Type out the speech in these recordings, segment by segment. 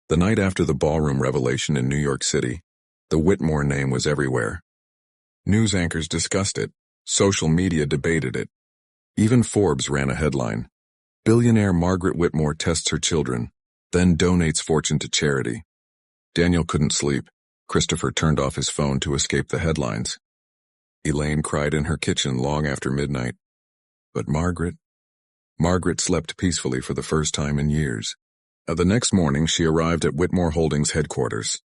The night after the ballroom revelation in New York City, the Whitmore name was everywhere. News anchors discussed it. Social media debated it. Even Forbes ran a headline. Billionaire Margaret Whitmore tests her children, then donates fortune to charity. Daniel couldn't sleep. Christopher turned off his phone to escape the headlines. Elaine cried in her kitchen long after midnight. But Margaret slept peacefully for the first time in years. The next morning, she arrived at Whitmore Holdings headquarters.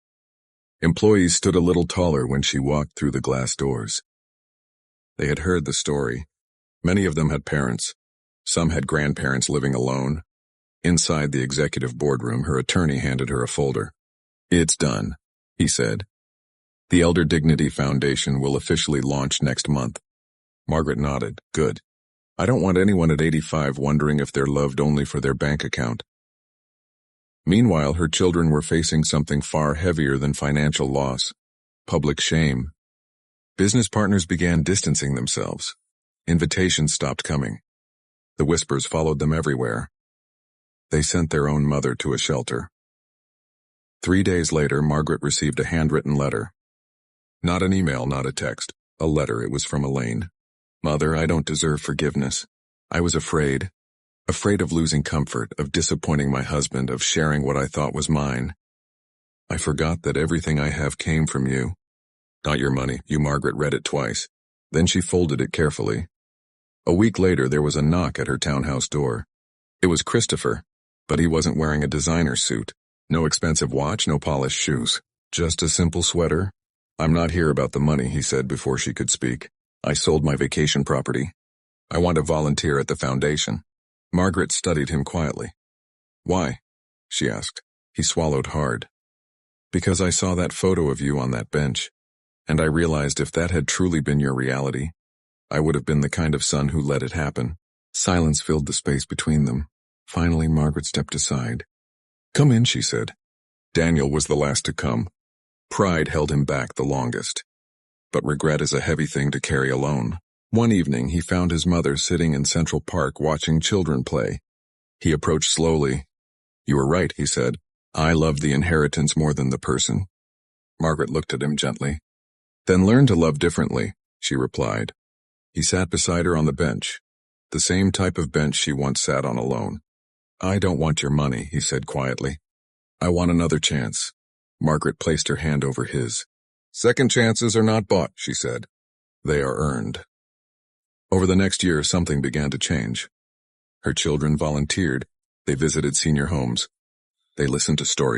Employees stood a little taller when she walked through the glass doors. They had heard the story. Many of them had parents. Some had grandparents living alone. Inside the executive boardroom, her attorney handed her a folder. "It's done," he said. "The Elder Dignity Foundation will officially launch next month." Margaret nodded. "Good. I don't want anyone at 85 wondering if they're loved only for their bank account." Meanwhile, her children were facing something far heavier than financial loss: public shame. Business partners began distancing themselves. Invitations stopped coming. The whispers followed them everywhere. They sent their own mother to a shelter. 3 days later, Margaret received a handwritten letter. Not an email, not a text. A letter. It was from Elaine. "Mother, I don't deserve forgiveness. I was afraid of losing comfort, of disappointing my husband, of sharing what I thought was mine. I forgot that everything I have came from you. Not your money." Margaret read it twice. Then she folded it carefully. A week later, there was a knock at her townhouse door. It was Christopher, but he wasn't wearing a designer suit. No expensive watch, no polished shoes. Just a simple sweater. "I'm not here about the money," he said before she could speak. "I sold my vacation property. I want to volunteer at the foundation." Margaret studied him quietly. "Why?" she asked. He swallowed hard. "Because I saw that photo of you on that bench, and I realized if that had truly been your reality, I would have been the kind of son who let it happen." Silence filled the space between them. Finally, Margaret stepped aside. "Come in," she said. Daniel was the last to come. Pride held him back the longest. But regret is a heavy thing to carry alone. One evening, he found his mother sitting in Central Park watching children play. He approached slowly. "You were right," he said. "I love the inheritance more than the person." Margaret looked at him gently. "Then learn to love differently," she replied. He sat beside her on the bench, the same type of bench she once sat on alone. "I don't want your money," he said quietly. "I want another chance." Margaret placed her hand over his. "Second chances are not bought," she said. "They are earned." Over the next year, something began to change. Her children volunteered. They visited senior homes. They listened to stories.